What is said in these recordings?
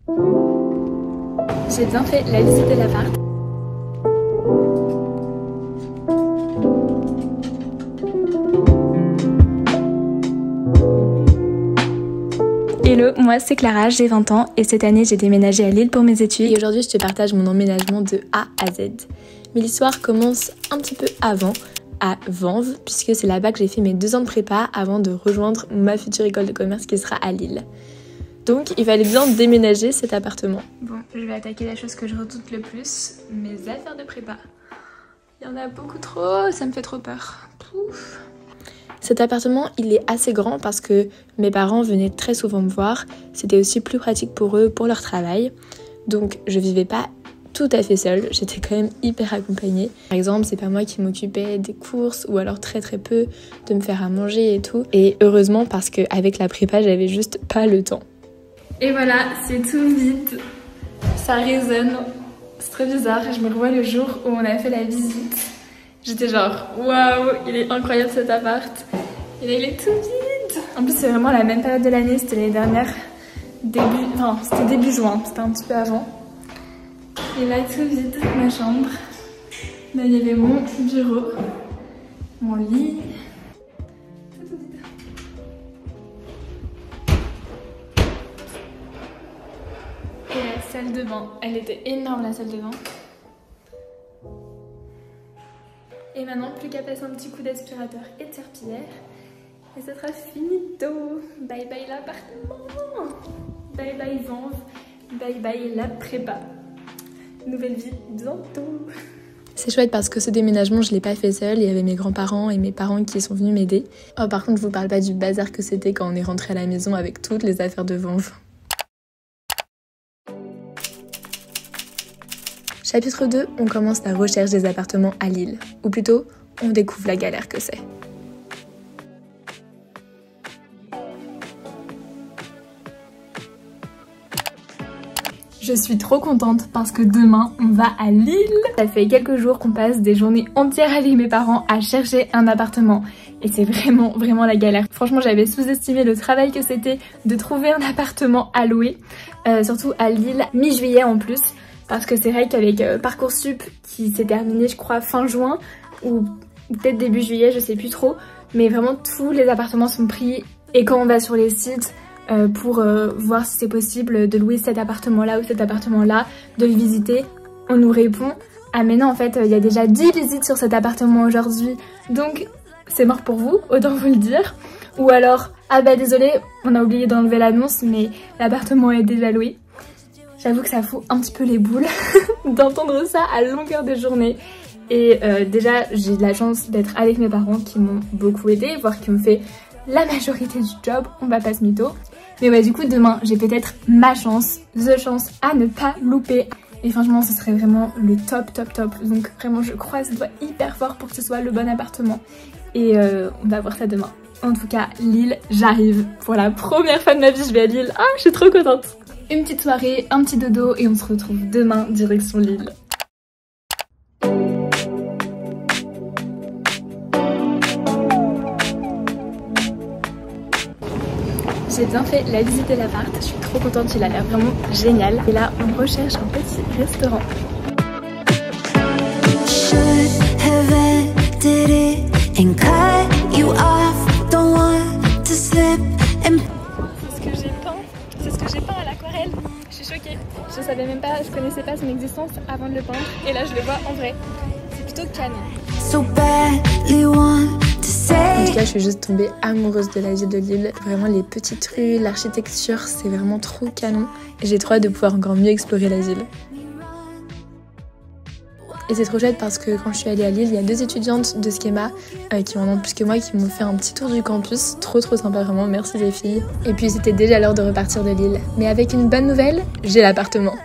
J'ai bien fait la visite de l'appart. Hello, moi c'est Clara, j'ai 20 ans et cette année j'ai déménagé à Lille pour mes études. Et aujourd'hui je te partage mon emménagement de A à Z. Mais l'histoire commence un petit peu avant, à Vanves, puisque c'est là-bas que j'ai fait mes 2 ans de prépa avant de rejoindre ma future école de commerce qui sera à Lille. Donc il fallait bien déménager cet appartement. Bon, je vais attaquer la chose que je redoute le plus, mes affaires de prépa. Il y en a beaucoup trop, ça me fait trop peur. Pouf. Cet appartement, il est assez grand parce que mes parents venaient très souvent me voir. C'était aussi plus pratique pour eux, pour leur travail. Donc je vivais pas tout à fait seule, j'étais quand même hyper accompagnée. Par exemple, c'est pas moi qui m'occupais des courses ou alors très peu de me faire à manger et tout. Et heureusement parce qu'avec la prépa, j'avais juste pas le temps. Et voilà, c'est tout vide. Ça résonne. C'est très bizarre. Je me revois le jour où on a fait la visite. J'étais genre, waouh, il est incroyable cet appart. Et là, il est tout vide. En plus, c'est vraiment la même période de l'année. C'était l'année dernière. C'était début juin. C'était un petit peu avant. Et là, tout vide, ma chambre. Là, il y avait mon bureau. Mon lit. Tout vide. Et la salle de bain. Elle était énorme, la salle de bain. Et maintenant, plus qu'à passer un petit coup d'aspirateur et de serpillière. Et ça sera finito. Bye bye l'appartement. Bye bye Vanves. Bye bye la prépa. Nouvelle vie bientôt. C'est chouette parce que ce déménagement, je l'ai pas fait seule. Il y avait mes grands-parents et mes parents qui sont venus m'aider. Oh, par contre, je vous parle pas du bazar que c'était quand on est rentré à la maison avec toutes les affaires de Vanves. Chapitre 2, on commence la recherche des appartements à Lille. Ou plutôt, on découvre la galère que c'est. Je suis trop contente parce que demain, on va à Lille. Ça fait quelques jours qu'on passe des journées entières avec mes parents à chercher un appartement. Et c'est vraiment la galère. Franchement, j'avais sous-estimé le travail que c'était de trouver un appartement à louer. Surtout à Lille, mi-juillet en plus. Parce que c'est vrai qu'avec Parcoursup qui s'est terminé je crois fin juin ou peut-être début juillet, je sais plus trop, mais vraiment tous les appartements sont pris et quand on va sur les sites pour voir si c'est possible de louer cet appartement là ou cet appartement là, de le visiter, on nous répond ah mais non en fait il y a déjà 10 visites sur cet appartement aujourd'hui donc c'est mort pour vous, autant vous le dire. Ou alors ah bah désolé on a oublié d'enlever l'annonce mais l'appartement est déjà loué. J'avoue que ça fout un petit peu les boules d'entendre ça à longueur de journée. Et déjà, j'ai de la chance d'être avec mes parents qui m'ont beaucoup aidé, voire qui m'ont fait la majorité du job, on va pas se mytho. Mais ouais, du coup, demain, j'ai peut-être ma chance, the chance à ne pas louper. Et franchement, ce serait vraiment le top. Donc vraiment, je croise les doigts hyper fort pour que ce soit le bon appartement. Et on va voir ça demain. En tout cas, Lille, j'arrive. Pour la première fois de ma vie, je vais à Lille. Ah, je suis trop contente. Une petite soirée, un petit dodo et on se retrouve demain direction Lille. J'ai bien fait la visite de l'appart, je suis trop contente, il a l'air vraiment génial. Et là, on recherche un petit restaurant. C'est ce que j'ai peint à l'aquarelle. Je suis choquée. Je savais même pas, je connaissais pas son existence avant de le peindre. Et là, je le vois en vrai. C'est plutôt canon. En tout cas, je suis juste tombée amoureuse de la ville de Lille. Vraiment, les petites rues, l'architecture, c'est vraiment trop canon. Et j'ai trop hâte de pouvoir encore mieux explorer la ville. Et c'est trop chouette parce que quand je suis allée à Lille, il y a 2 étudiantes de Schema qui en ont plus que moi, qui m'ont fait un petit tour du campus. Trop sympa, vraiment, merci les filles. Et puis c'était déjà l'heure de repartir de Lille. Mais avec une bonne nouvelle, j'ai l'appartement.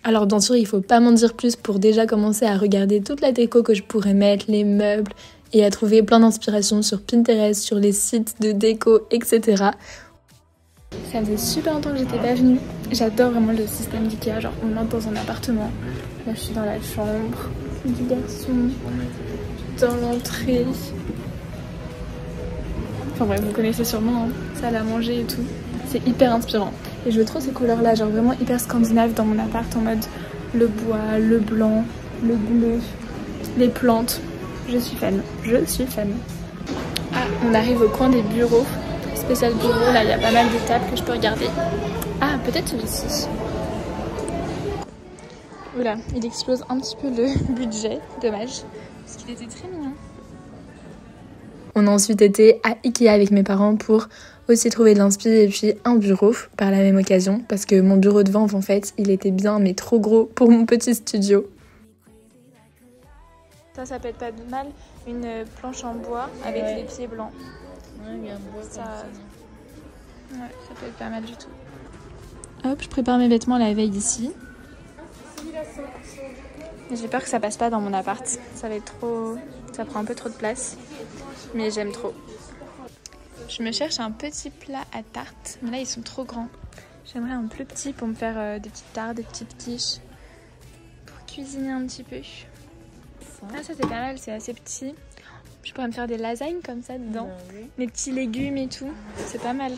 Alors bien sûr, il faut pas m'en dire plus pour déjà commencer à regarder toute la déco que je pourrais mettre, les meubles, et à trouver plein d'inspiration sur Pinterest, sur les sites de déco, etc. Ça faisait super longtemps que j'étais pas venue. J'adore vraiment le système d'IKEA, genre on entre dans un appartement. Là je suis dans la chambre du garçon, dans l'entrée. Enfin bref, vous connaissez sûrement, hein, salle à manger et tout. C'est hyper inspirant. Et je veux trop ces couleurs là, genre vraiment hyper scandinave dans mon appart, en mode le bois, le blanc, le bleu, les plantes. Je suis fan, je suis fan. Ah, on arrive au coin des bureaux. Spécial bureau, là il y a pas mal de tables que je peux regarder. Ah, peut-être celui-ci. Oula, il explose un petit peu le budget, dommage, parce qu'il était très mignon. On a ensuite été à Ikea avec mes parents pour aussi trouver de l'inspi et puis un bureau par la même occasion, parce que mon bureau de vente en fait, il était bien mais trop gros pour mon petit studio. Ça peut être pas mal, une planche en bois avec les pieds blancs. Ouais, il y a un bois ça... Ouais, ça peut être pas mal du tout. Hop, je prépare mes vêtements la veille ici. J'ai peur que ça passe pas dans mon appart. Ça va être trop... Ça prend un peu trop de place. Mais j'aime trop. Je me cherche un petit plat à tarte. Mais là, ils sont trop grands. J'aimerais un plus petit pour me faire des petites tartes, des petites quiches. Pour cuisiner un petit peu. Ah, ça c'est pas mal, c'est assez petit. Je pourrais me faire des lasagnes comme ça dedans. Des petits légumes et tout. C'est pas mal.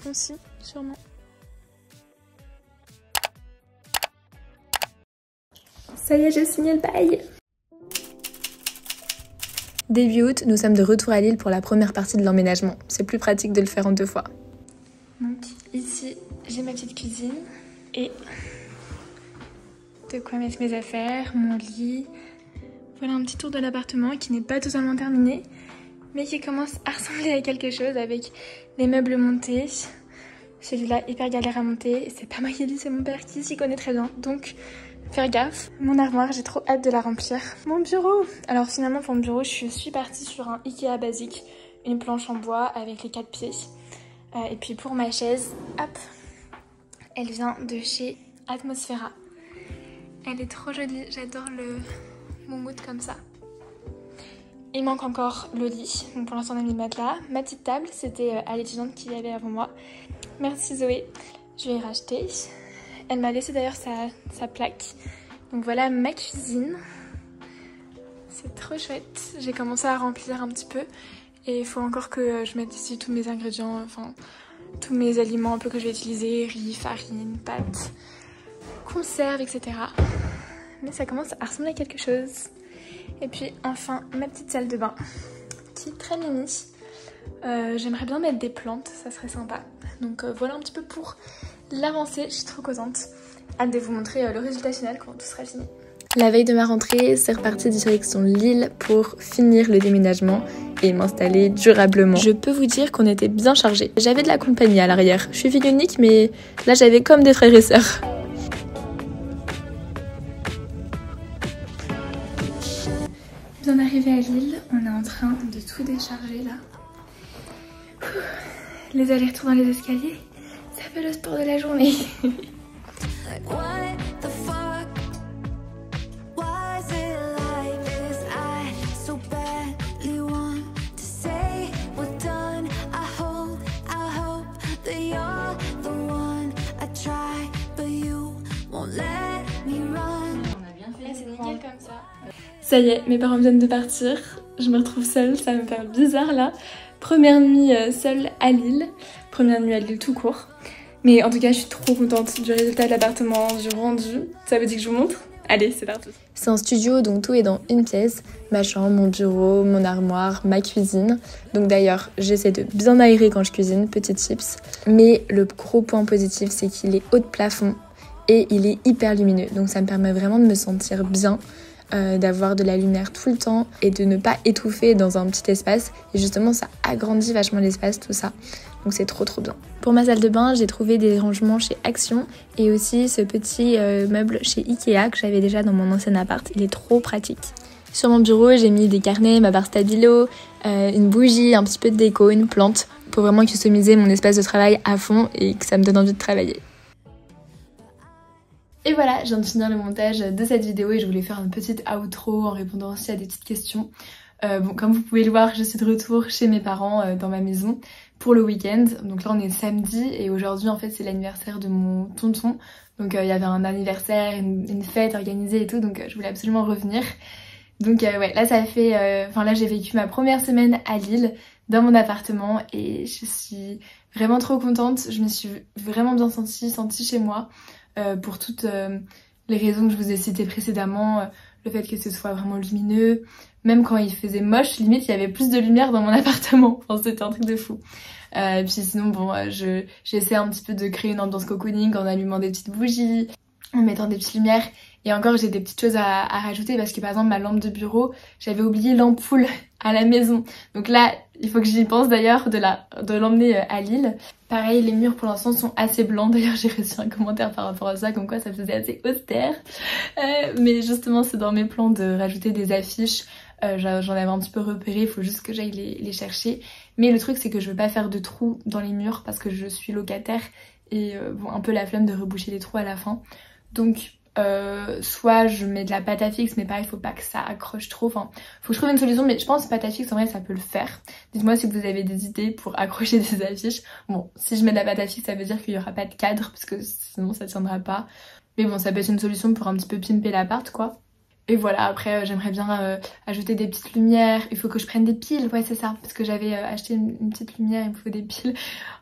Aussi, sûrement. Ça y est, j'ai signé le bail. Début août, nous sommes de retour à Lille pour la première partie de l'emménagement. C'est plus pratique de le faire en 2 fois. Donc ici, j'ai ma petite cuisine et de quoi mettre mes affaires, mon lit. Voilà un petit tour de l'appartement qui n'est pas totalement terminé, mais qui commence à ressembler à quelque chose avec les meubles montés. Celui-là hyper galère à monter. C'est pas moi qui dis, c'est mon père qui s'y connaît très bien. Donc faire gaffe. Mon armoire, j'ai trop hâte de la remplir. Mon bureau. Alors finalement pour mon bureau, je suis partie sur un Ikea basique. Une planche en bois avec les 4 pieds. Et puis pour ma chaise, hop, elle vient de chez Atmosfera. Elle est trop jolie, j'adore mon mood comme ça. Il manque encore le lit, donc pour l'instant on a mis le matelas. Ma petite table, c'était à l'étudiante qui y avait avant moi. Merci Zoé, je l'ai rachetée. Elle m'a laissé d'ailleurs sa plaque. Donc voilà ma cuisine. C'est trop chouette. J'ai commencé à remplir un petit peu. Et il faut encore que je mette ici tous mes ingrédients, enfin tous mes aliments un peu que je vais utiliser. Riz, farine, pâtes, conserves, etc. Mais ça commence à ressembler à quelque chose. Et puis enfin ma petite salle de bain qui est très mini. J'aimerais bien mettre des plantes, ça serait sympa. Donc voilà un petit peu pour l'avancée, je suis trop contente. Hâte de vous montrer le résultat final quand tout sera fini. La veille de ma rentrée, c'est reparti direction Lille pour finir le déménagement et m'installer durablement. Je peux vous dire qu'on était bien chargés. J'avais de la compagnie à l'arrière. Je suis fille unique mais là j'avais comme des frères et sœurs. Bien arrivé à Lille, on est en train de tout décharger là. Les allers-retours dans les escaliers, ça fait le sport de la journée. Ça y est, mes parents viennent de partir. Je me retrouve seule, ça va me faire bizarre là. Première nuit seule à Lille. Première nuit à Lille tout court. Mais en tout cas, je suis trop contente du résultat de l'appartement, du rendu. Ça veut dire que je vous montre? Allez, c'est parti. C'est un studio, donc tout est dans une pièce. Ma chambre, mon bureau, mon armoire, ma cuisine. Donc d'ailleurs, j'essaie de bien aérer quand je cuisine, petits tips. Mais le gros point positif, c'est qu'il est haut de plafond et il est hyper lumineux. Donc ça me permet vraiment de me sentir bien. D'avoir de la lumière tout le temps et de ne pas étouffer dans un petit espace, et justement ça agrandit vachement l'espace, tout ça, donc c'est trop bien. Pour ma salle de bain, j'ai trouvé des rangements chez Action et aussi ce petit meuble chez Ikea que j'avais déjà dans mon ancien appart. Il est trop pratique. Sur mon bureau, j'ai mis des carnets, ma barre stabilo, une bougie, un petit peu de déco, une plante pour vraiment customiser mon espace de travail à fond et que ça me donne envie de travailler. Et voilà, je viens de finir le montage de cette vidéo et je voulais faire une petite outro en répondant aussi à des petites questions. Bon, comme vous pouvez le voir, je suis de retour chez mes parents dans ma maison pour le week-end. Donc là on est samedi et aujourd'hui en fait c'est l'anniversaire de mon tonton. Donc il y avait un anniversaire, une fête organisée et tout, donc je voulais absolument revenir. Donc ouais, là ça fait... Enfin là j'ai vécu ma première semaine à Lille. dans mon appartement et je suis vraiment trop contente. Je me suis vraiment bien sentie chez moi pour toutes les raisons que je vous ai citées précédemment. Le fait que ce soit vraiment lumineux, même quand il faisait moche, limite il y avait plus de lumière dans mon appartement. Enfin, c'était un truc de fou. Puis sinon bon, j'essaie un petit peu de créer une ambiance cocooning en allumant des petites bougies, en mettant des petites lumières. Et encore j'ai des petites choses à rajouter parce que par exemple ma lampe de bureau, j'avais oublié l'ampoule à la maison. Donc là il faut que j'y pense d'ailleurs de l'emmener à Lille. Pareil, les murs pour l'instant sont assez blancs. D'ailleurs j'ai reçu un commentaire par rapport à ça comme quoi ça faisait assez austère. Mais justement c'est dans mes plans de rajouter des affiches. J'en avais un petit peu repéré, il faut juste que j'aille les chercher. Mais le truc c'est que je veux pas faire de trous dans les murs parce que je suis locataire et bon, un peu la flemme de reboucher les trous à la fin. Donc soit je mets de la pâte à fixe, mais pareil, faut pas que ça accroche trop. Enfin, faut que je trouve une solution, mais je pense que pâte à fixe en vrai ça peut le faire. Dites-moi si vous avez des idées pour accrocher des affiches. Bon, si je mets de la pâte à fixe, ça veut dire qu'il y aura pas de cadre parce que sinon ça tiendra pas. Mais bon, ça peut être une solution pour un petit peu pimper l'appart quoi. Et voilà, après j'aimerais bien ajouter des petites lumières. Il faut que je prenne des piles, ouais c'est ça. Parce que j'avais acheté une petite lumière, il me faut des piles.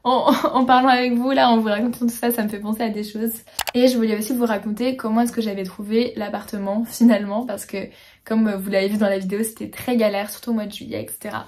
En parlant avec vous là, en vous racontant tout ça, ça me fait penser à des choses. Et je voulais aussi vous raconter comment est-ce que j'avais trouvé l'appartement finalement. Parce que comme vous l'avez vu dans la vidéo, c'était très galère, surtout au mois de juillet, etc.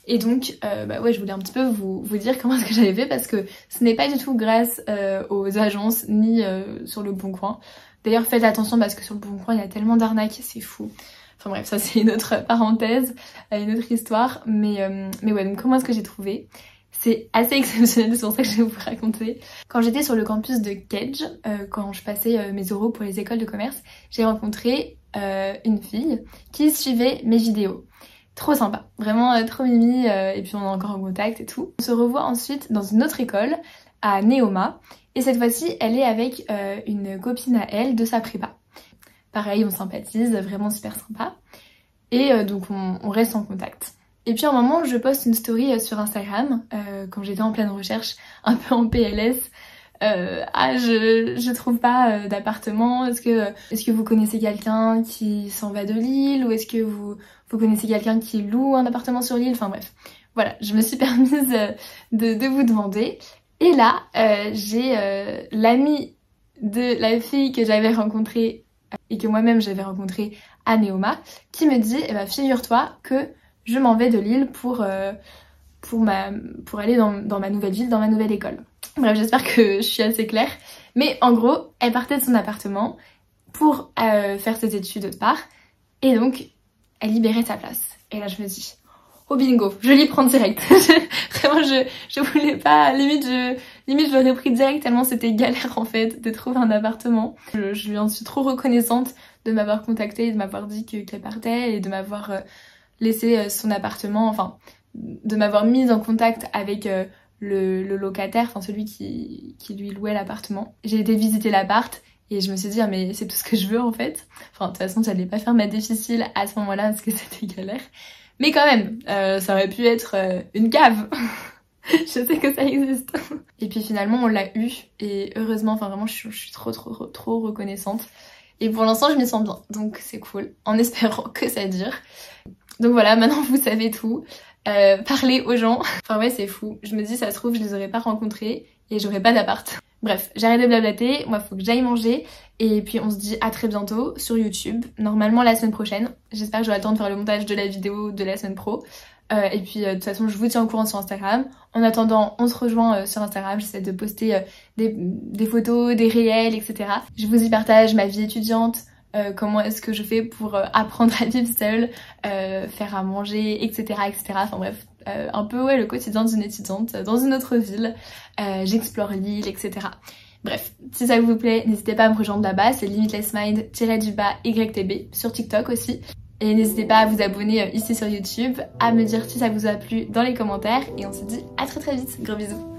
Et donc bah ouais, je voulais un petit peu vous dire comment est-ce que j'avais fait. Parce que ce n'est pas du tout grâce aux agences ni sur le Bon Coin. D'ailleurs faites attention parce que sur le Bon Coin il y a tellement d'arnaques, c'est fou. Enfin bref, ça c'est une autre parenthèse, une autre histoire. Mais ouais, donc comment est-ce que j'ai trouvé? C'est assez exceptionnel, c'est pour ça que je vais vous raconter. Quand j'étais sur le campus de Kedge, quand je passais mes oraux pour les écoles de commerce, j'ai rencontré une fille qui suivait mes vidéos. Trop sympa, vraiment trop mimi, et puis on est encore en contact et tout. On se revoit ensuite dans une autre école, à Neoma. Et cette fois-ci, elle est avec une copine à elle de sa prépa. Pareil, on sympathise, vraiment super sympa. Et donc on reste en contact. Et puis à un moment, je poste une story sur Instagram, quand j'étais en pleine recherche, un peu en PLS. Je trouve pas d'appartement. Est-ce que vous connaissez quelqu'un qui s'en va de Lille? Ou est-ce que vous connaissez quelqu'un qui loue un appartement sur Lille? Enfin bref, voilà, je me suis permise de vous demander. Et là, j'ai l'amie de la fille que j'avais rencontrée et que moi-même j'avais rencontrée à Neoma qui me dit figure-toi que je m'en vais de Lille pour aller dans ma nouvelle ville, dans ma nouvelle école. Bref, j'espère que je suis assez claire. Mais en gros, elle partait de son appartement pour faire ses études autre part et donc elle libérait sa place. Et là je me dis... oh bingo, je l'y prends direct. Vraiment, je voulais pas, limite je l'aurais pris direct tellement c'était galère en fait de trouver un appartement. Je lui en suis trop reconnaissante de m'avoir contactée, de m'avoir dit qu'elle partait et de m'avoir laissé son appartement, enfin de m'avoir mise en contact avec le locataire, enfin celui qui lui louait l'appartement. J'ai été visiter l'appart et je me suis dit ah, mais c'est tout ce que je veux en fait. Enfin de toute façon j'allais pas faire ma difficile à ce moment-là parce que c'était galère. Mais quand même, ça aurait pu être une cave. Je sais que ça existe. Et puis finalement on l'a eu et heureusement, enfin vraiment je suis trop reconnaissante. Et pour l'instant je m'y sens bien, donc c'est cool, en espérant que ça dure. Donc voilà, maintenant vous savez tout. Parlez aux gens. Enfin ouais, c'est fou. Je me dis ça se trouve je les aurais pas rencontrés et j'aurais pas d'appart. Bref, j'arrête de blablater, moi faut que j'aille manger et puis on se dit à très bientôt sur YouTube, normalement la semaine prochaine. J'espère que j'aurai le temps de faire le montage de la vidéo de la semaine pro. Et puis de toute façon je vous tiens au courant sur Instagram. En attendant, on se rejoint sur Instagram, j'essaie de poster des photos, des réels, etc. Je vous y partage ma vie étudiante, comment est-ce que je fais pour apprendre à vivre seule, faire à manger, etc. Enfin bref, un peu ouais, le quotidien d'une étudiante dans une autre ville. J'explore Lille, etc. Bref, si ça vous plaît, n'hésitez pas à me rejoindre là-bas, c'est limitlessmind-YTB sur TikTok aussi. Et n'hésitez pas à vous abonner ici sur YouTube, à me dire si ça vous a plu dans les commentaires et on se dit à très vite, gros bisous.